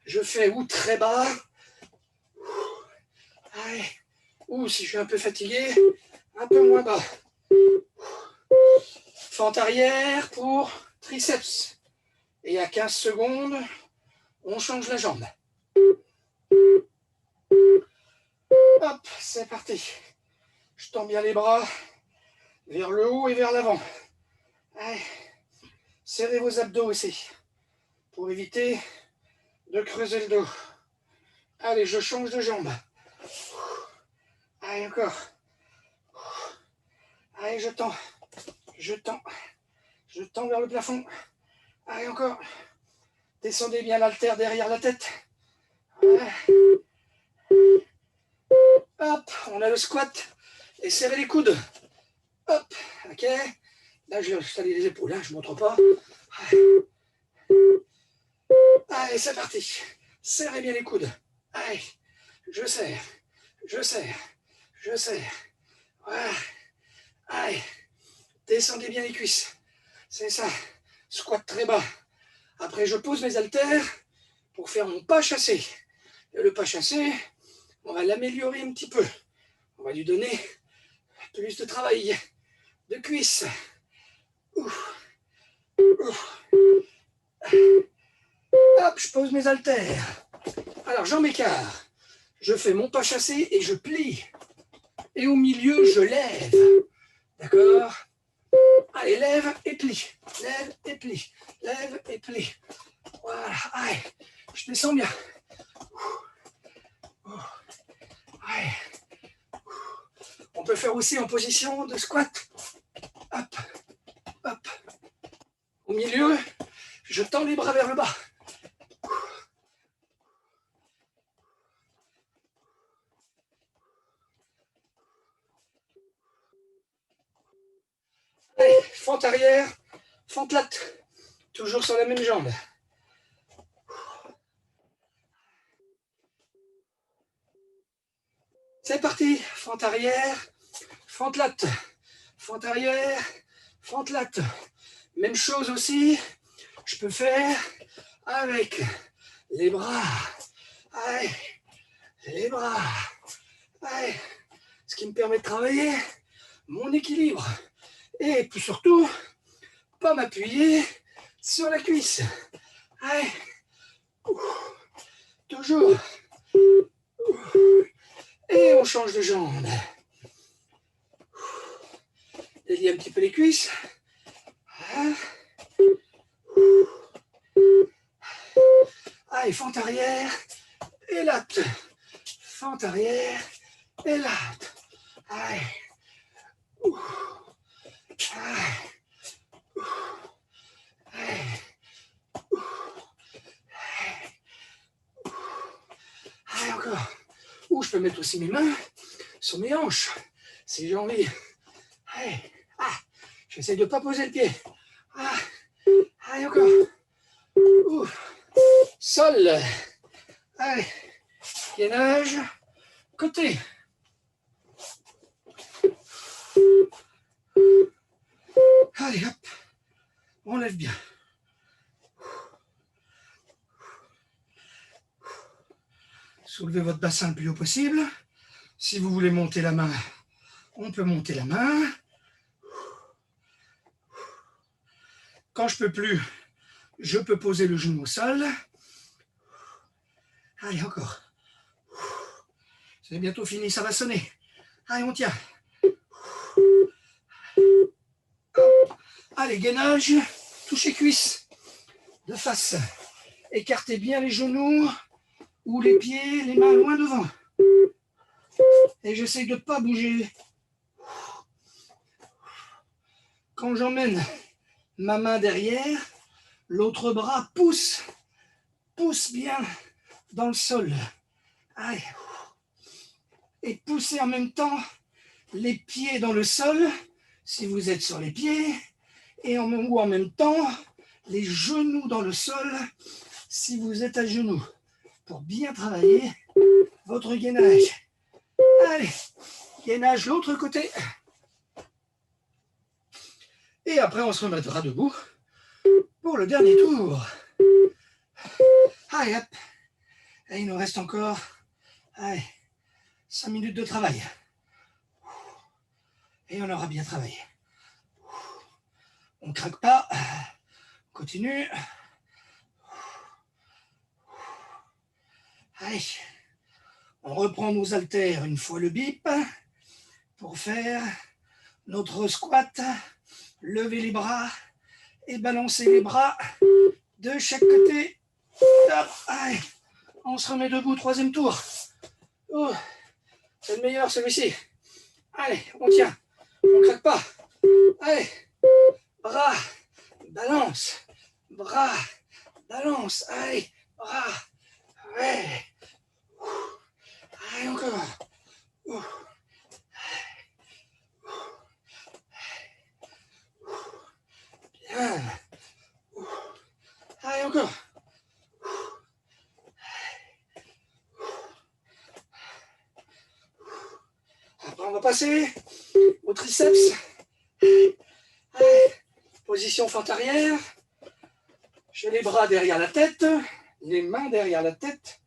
A: Je fais ou très bas. Allez. Ou si je suis un peu fatigué, un peu moins bas. Fente arrière pour triceps. Et à 15 secondes, on change la jambe. Hop, c'est parti. Je tends bien les bras vers le haut et vers l'avant. Allez. Serrez vos abdos aussi pour éviter de creuser le dos. Allez, je change de jambe. Allez, encore. Allez, je tends. Je tends. Je tends vers le plafond. Allez, encore. Descendez bien l'haltère derrière la tête. Voilà. Hop, on a le squat. Et serrez les coudes. Hop, ok. Là, je salis les épaules, hein, je ne montre pas. Allez, c'est parti. Serrez bien les coudes. Allez, je serre. Je serre. Je serre. Voilà. Allez. Descendez bien les cuisses. C'est ça. Squat très bas. Après, je pose mes haltères pour faire mon pas chassé. Et le pas chassé, on va l'améliorer un petit peu. On va lui donner plus de travail de cuisses. Ouf. Ouf. Hop, je pose mes haltères. Alors, j'en m'écarte. Je fais mon pas chassé et je plie. Et au milieu, je lève. D'accord? Allez, lève et plie. Lève et plie. Lève et plie. Voilà. Allez, je descends bien. Allez. On peut faire aussi en position de squat. Hop, hop. Au milieu, je tends les bras vers le bas. Allez, fente arrière, fente late. Toujours sur la même jambe. C'est parti. Fente arrière, fente late. Fente arrière, fente late. Même chose aussi, je peux faire avec les bras. Allez, les bras. Allez. Ce qui me permet de travailler mon équilibre. Et puis surtout, pas m'appuyer sur la cuisse. Allez. Toujours. Et on change de jambe. Délier un petit peu les cuisses. Allez, fente arrière et late. Fente arrière et late. Allez. Allez, encore. Ou je peux mettre aussi mes mains sur mes hanches, si j'ai envie. Allez. Ah, j'essaie de ne pas poser le pied. Ah. Allez, encore. Ouh. Sol. Allez. Gainage. Côté. Allez, hop. On lève bien. Soulevez votre bassin le plus haut possible. Si vous voulez monter la main, on peut monter la main. Quand je peux plus, je peux poser le genou au sol. Allez, encore. C'est bientôt fini, ça va sonner. Allez, on tient. Allez, gainage, touchez cuisses de face. Écartez bien les genoux ou les pieds, les mains loin devant. Et j'essaie de ne pas bouger. Quand j'emmène ma main derrière, l'autre bras pousse bien dans le sol. Allez. Et poussez en même temps les pieds dans le sol, si vous êtes sur les pieds, ou en même temps les genoux dans le sol, si vous êtes à genoux, pour bien travailler votre gainage. Allez, gainage l'autre côté. Et après, on se remettra debout pour le dernier tour. Allez, hop. Et il nous reste encore 5 minutes de travail. Et on aura bien travaillé. On ne craque pas. On continue. Allez. On reprend nos haltères une fois le bip pour faire notre squat. Lever les bras et balancer les bras de chaque côté. Allez. On se remet debout, troisième tour. Oh, c'est le meilleur celui-ci. Allez, on tient. On ne craque pas. Allez. Bras. Balance. Bras. Balance. Allez. Bras. Ouais. Allez, encore. Bien. Allez, encore. Après, on va passer au triceps Position fente arrière. J'ai les bras derrière la tête, les mains derrière la tête.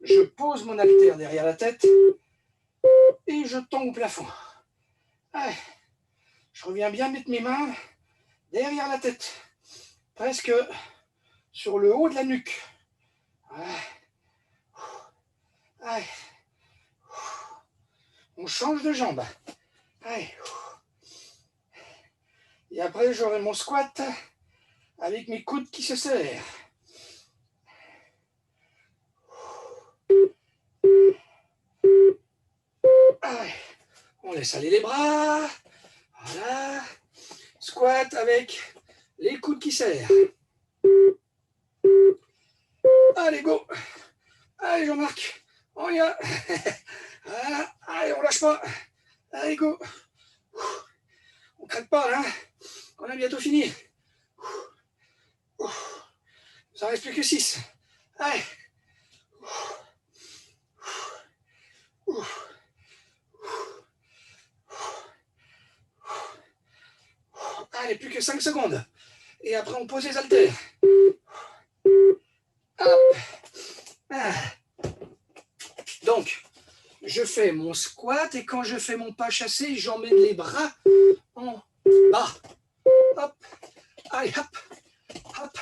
A: Je pose mon haltère derrière la tête et je tombe au plafond. Allez. Je reviens bien mettre mes mains derrière la tête, presque sur le haut de la nuque. Allez. On change de jambe. Allez. Et après, j'aurai mon squat avec mes coudes qui se serrent. Allez. On laisse aller les bras. Voilà. Squat avec les coudes qui serrent. Allez, go. Allez, Jean-Marc. On y va. Voilà. Allez, on lâche pas. Allez, go. On ne craque pas, là. On a bientôt fini. Ça ne reste plus que 6. Allez. Allez, plus que 5 secondes. Et après, on pose les haltères. Hop. Donc, je fais mon squat et quand je fais mon pas chassé, j'emmène les bras en bas. Hop. Allez, hop. Hop.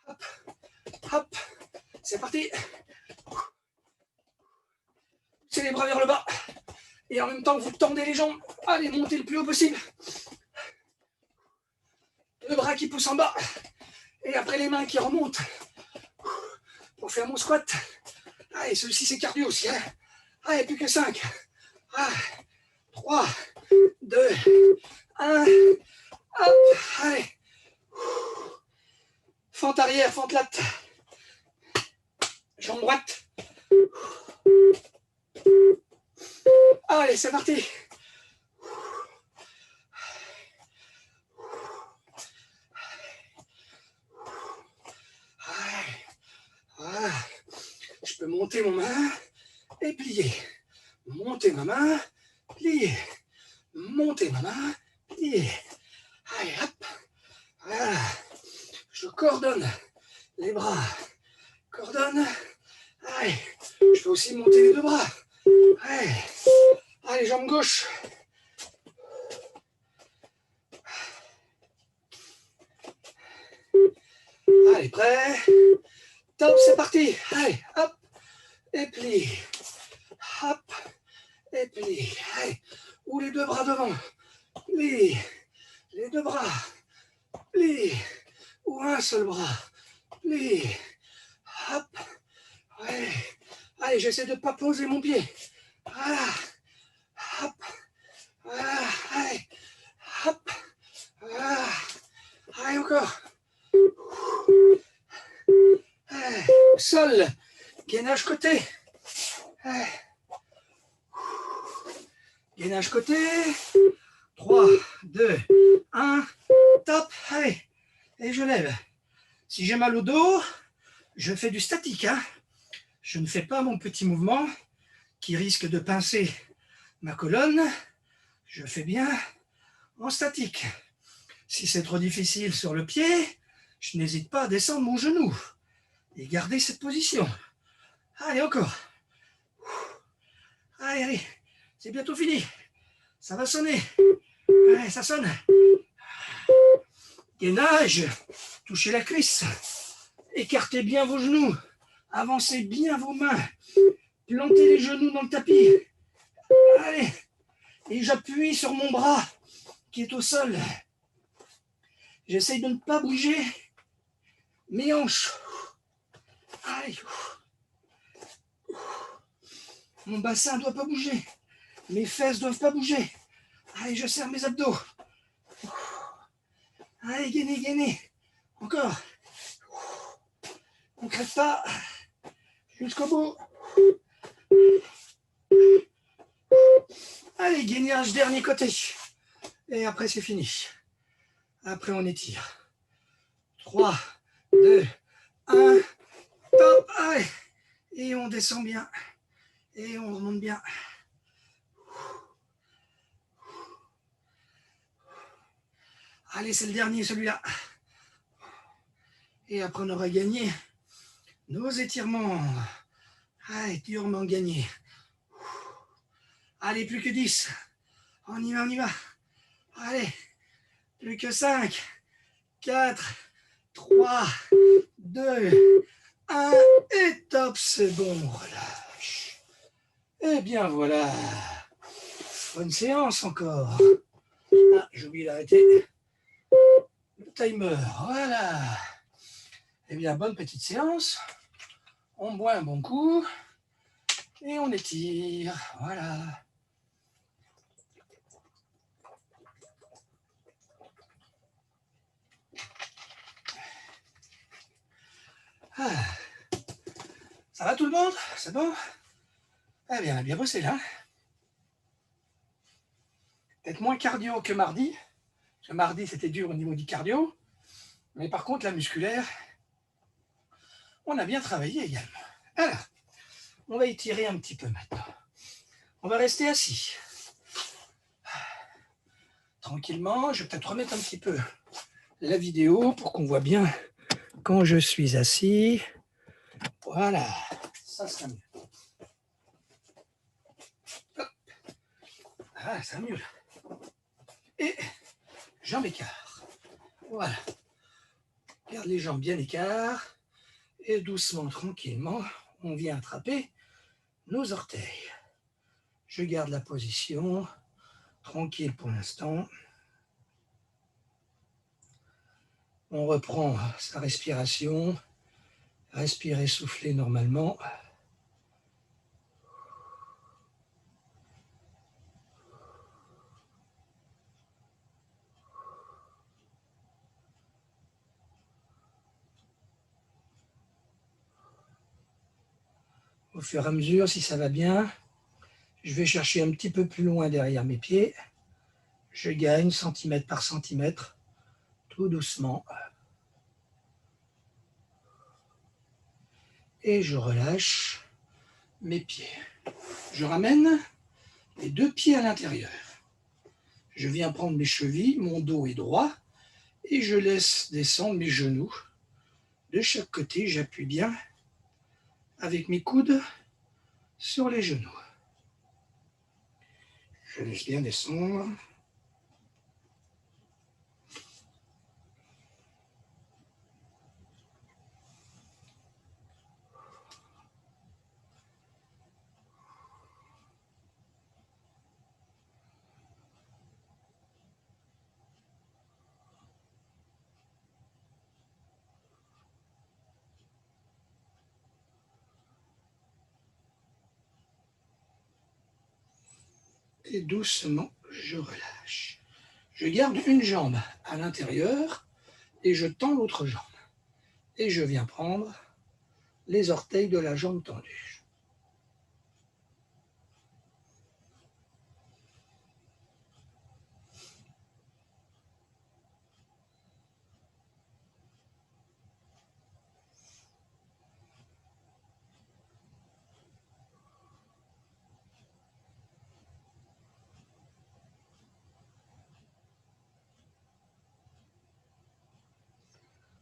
A: Hop. Hop. C'est parti. C'est les bras vers le bas. Et en même temps, vous tendez les jambes. Allez, montez le plus haut possible. Le bras qui pousse en bas. Et après, les mains qui remontent. Pour faire mon squat. Allez, celui-ci, c'est cardio aussi. Hein. Allez, plus que 5. 3, 2, 1. Hop. Allez. Fente arrière, fente latte. Jambe droite. Allez, c'est parti. Voilà. Je peux monter ma main et plier. Monter ma main, plier. Monter ma main, plier. Allez, hop. Voilà. Je coordonne les bras. Coordonne. Allez. Je peux aussi monter les deux bras. Allez. Allez, jambe gauche. Allez, prêt. Top, c'est parti. Allez, hop. Et plie. Hop. Et plie. Allez. Ou les deux bras devant. Plie. Les deux bras. Plie. Ou un seul bras. Plie. Hop. Ouais. Allez, j'essaie de ne pas poser mon pied. Voilà. Hop. Voilà. Allez. Hop. Voilà. Allez, encore. Allez. Sol. Gainage côté. Allez. Gainage côté. 3, 2, 1. Top. Allez. Et je lève. Si j'ai mal au dos, je fais du statique. Hein. Je ne fais pas mon petit mouvement qui risque de pincer ma colonne. Je fais bien en statique. Si c'est trop difficile sur le pied, je n'hésite pas à descendre mon genou et garder cette position. Allez, encore. Allez, allez. C'est bientôt fini. Ça va sonner. Allez, ça sonne. Gainage. Touchez la cuisse. Écartez bien vos genoux. Avancez bien vos mains. Plantez les genoux dans le tapis. Allez. Et j'appuie sur mon bras qui est au sol. J'essaye de ne pas bouger mes hanches. Allez. Mon bassin ne doit pas bouger. Mes fesses ne doivent pas bouger. Allez, je serre mes abdos. Allez, gainez, gainez. Encore. On ne crève pas. Jusqu'au bout. Allez, gainage dernier côté. Et après, c'est fini. Après, on étire. 3, 2, 1. Top. Allez. Et on descend bien. Et on remonte bien. Allez, c'est le dernier, celui-là. Et après, on aura gagné nos étirements. Allez, durement gagné. Allez, plus que 10. On y va, on y va. Allez, plus que 5, 4, 3, 2, 1. Et top, c'est bon, relâche. Et bien voilà. Bonne séance encore. Ah, j'ai oublié d'arrêter le timer. Voilà. Eh bien, bonne petite séance. On boit un bon coup et on étire. Voilà. Ah. Ça va tout le monde? C'est bon? Eh bien, on a bien bossé là. Peut-être moins cardio que mardi. Parce que mardi, c'était dur au niveau du cardio. Mais par contre, la musculaire, on a bien travaillé également. Alors, on va étirer un petit peu maintenant. On va rester assis. Tranquillement, je vais peut-être remettre un petit peu la vidéo pour qu'on voit bien quand je suis assis. Voilà, ça sera mieux. Hop. Ah, ça va mieux là. Et jambes écart. Voilà. Garde les jambes bien écart. Et doucement, tranquillement, on vient attraper nos orteils. Je garde la position. Tranquille pour l'instant. On reprend sa respiration. Respirer, souffler normalement. Au fur et à mesure, si ça va bien, je vais chercher un petit peu plus loin derrière mes pieds. Je gagne centimètre par centimètre, tout doucement. Et je relâche mes pieds. Je ramène les deux pieds à l'intérieur. Je viens prendre mes chevilles, mon dos est droit, et je laisse descendre mes genoux. De chaque côté, j'appuie bien avec mes coudes sur les genoux. Je laisse bien descendre. Et doucement, je relâche. Je garde une jambe à l'intérieur et je tends l'autre jambe. Et je viens prendre les orteils de la jambe tendue.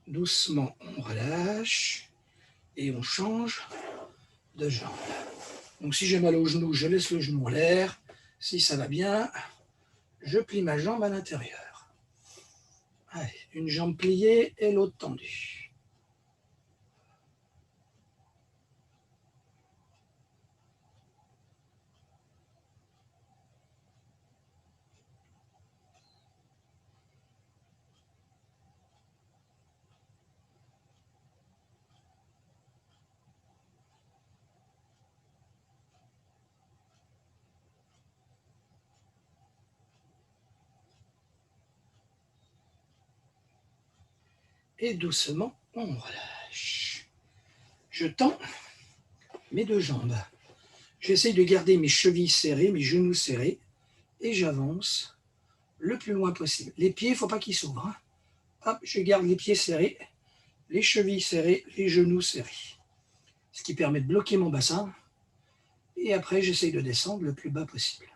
A: Doucement, on relâche et on change de jambe. Donc si j'ai mal au genou, je laisse le genou en l'air. Si ça va bien, je plie ma jambe à l'intérieur. Allez, une jambe pliée et l'autre tendue. Et doucement, on relâche. Je tends mes deux jambes. J'essaye de garder mes chevilles serrées, mes genoux serrés, et j'avance le plus loin possible. Les pieds, il ne faut pas qu'ils s'ouvrent. Hein. Hop, je garde les pieds serrés, les chevilles serrées, les genoux serrés. Ce qui permet de bloquer mon bassin. Et après, j'essaye de descendre le plus bas possible.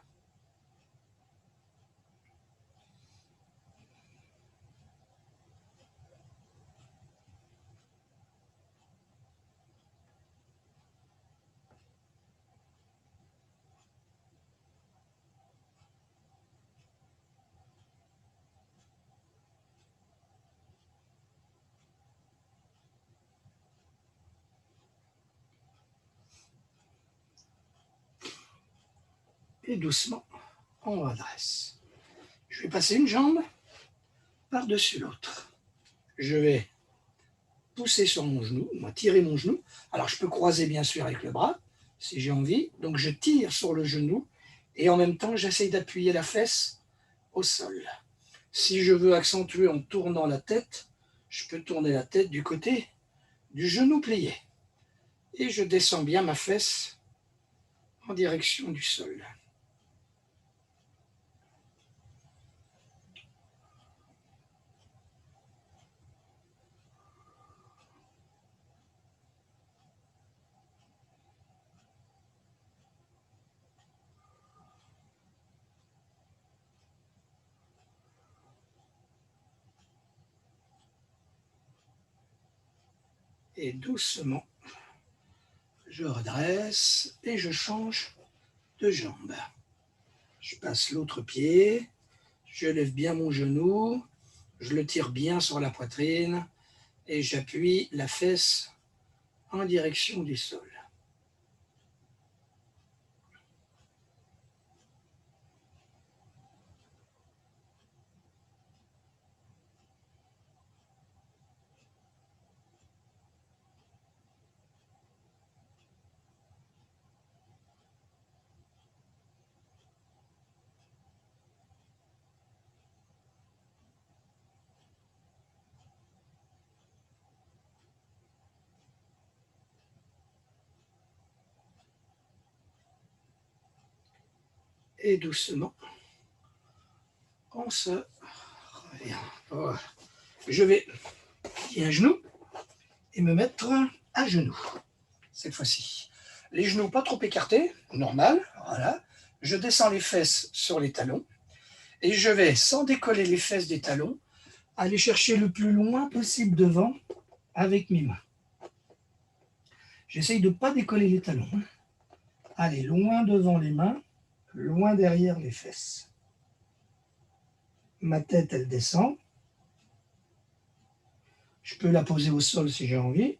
A: Et doucement, on redresse. Je vais passer une jambe par-dessus l'autre. Je vais pousser sur mon genou, tirer mon genou. Alors je peux croiser bien sûr avec le bras, si j'ai envie. Donc je tire sur le genou et en même temps j'essaye d'appuyer la fesse au sol. Si je veux accentuer en tournant la tête, je peux tourner la tête du côté du genou plié. Et je descends bien ma fesse en direction du sol. Et doucement, je redresse et je change de jambe. Je passe l'autre pied, je lève bien mon genou, je le tire bien sur la poitrine et j'appuie la fesse en direction du sol. Et doucement, on se revient. Voilà. Je vais plier un genou et me mettre à genoux, cette fois-ci. Les genoux pas trop écartés, normal, voilà. Je descends les fesses sur les talons et je vais, sans décoller les fesses des talons, aller chercher le plus loin possible devant avec mes mains. J'essaye de ne pas décoller les talons. Allez, loin devant les mains, loin derrière les fesses. Ma tête, elle descend. Je peux la poser au sol si j'ai envie.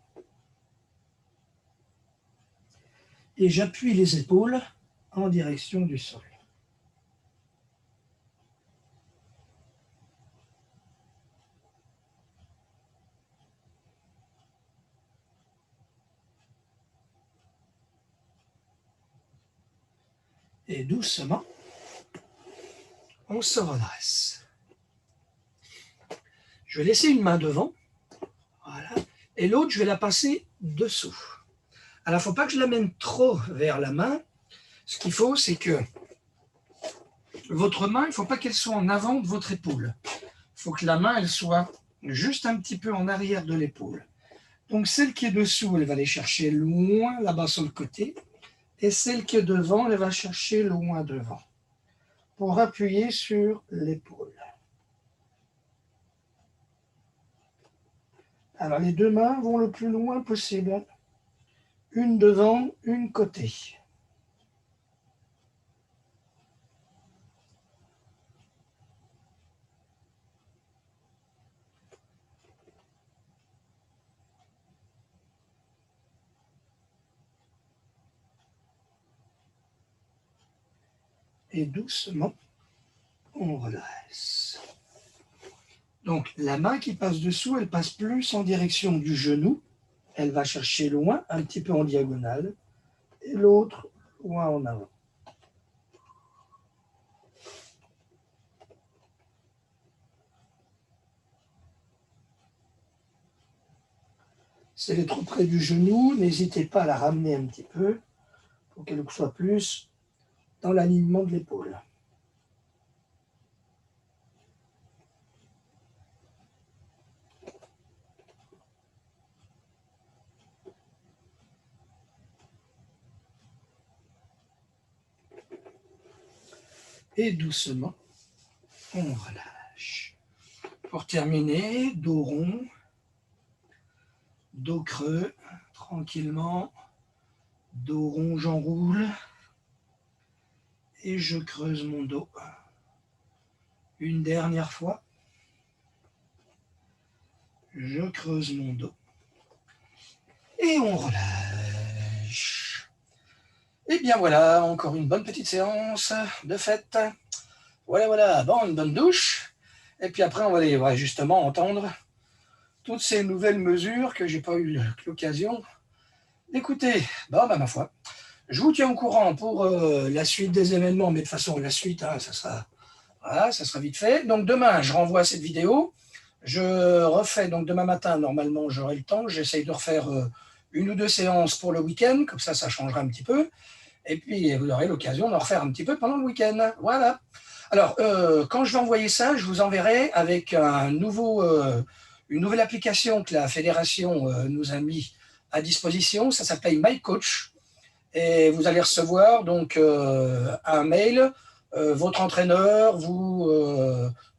A: Et j'appuie les épaules en direction du sol. Et doucement, on se redresse. Je vais laisser une main devant. Voilà. Et l'autre, je vais la passer dessous. Alors, il ne faut pas que je l'amène trop vers la main. Ce qu'il faut, c'est que votre main, il ne faut pas qu'elle soit en avant de votre épaule. Il faut que la main, elle soit juste un petit peu en arrière de l'épaule. Donc, celle qui est dessous, elle va aller chercher loin là-bas sur le côté. Et celle qui est devant, elle va chercher loin devant. Pour appuyer sur l'épaule. Alors, les deux mains vont le plus loin possible. Une devant, une côté. Et doucement, on redresse. Donc, la main qui passe dessous, elle passe plus en direction du genou. Elle va chercher loin, un petit peu en diagonale. Et l'autre, loin en avant. Si elle est trop près du genou, n'hésitez pas à la ramener un petit peu pour qu'elle soit plus dans l'alignement de l'épaule. Et doucement, on relâche. Pour terminer, dos rond, dos creux, tranquillement, dos rond, j'enroule et je creuse mon dos. Une dernière fois, je creuse mon dos et on relâche. Et bien voilà, encore une bonne petite séance de fête. Voilà, bon, une bonne douche. Et puis après, on va aller justement entendre toutes ces nouvelles mesures que j'ai pas eu l'occasion d'écouter. Bon, ma foi, je vous tiens au courant pour la suite des événements, mais de toute façon, la suite, hein, ça sera vite fait. Donc demain, je renvoie cette vidéo. Je refais, donc demain matin, normalement, j'aurai le temps. J'essaye de refaire une ou deux séances pour le week-end, comme ça changera un petit peu. Et puis, vous aurez l'occasion d'en refaire un petit peu pendant le week-end. Voilà. Alors, quand je vais envoyer ça, je vous enverrai avec une nouvelle application que la fédération nous a mis à disposition. Ça s'appelle MyCoach. Et vous allez recevoir donc un mail. Votre entraîneur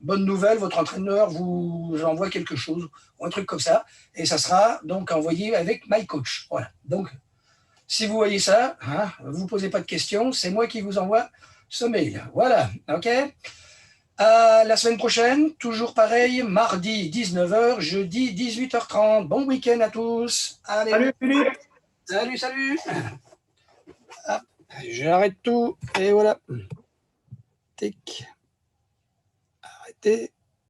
A: bonne nouvelle, votre entraîneur vous envoie quelque chose, ou un truc comme ça. Et ça sera donc envoyé avec MyCoach. Voilà. Donc, si vous voyez ça, hein, vous ne posez pas de questions, c'est moi qui vous envoie ce mail. Voilà, ok. À la semaine prochaine, toujours pareil, mardi 19h, jeudi 18h30. Bon week-end à tous. Allez,
B: Salut Philippe.
A: salut. Hop, j'arrête tout et voilà. Tic. Arrêtez.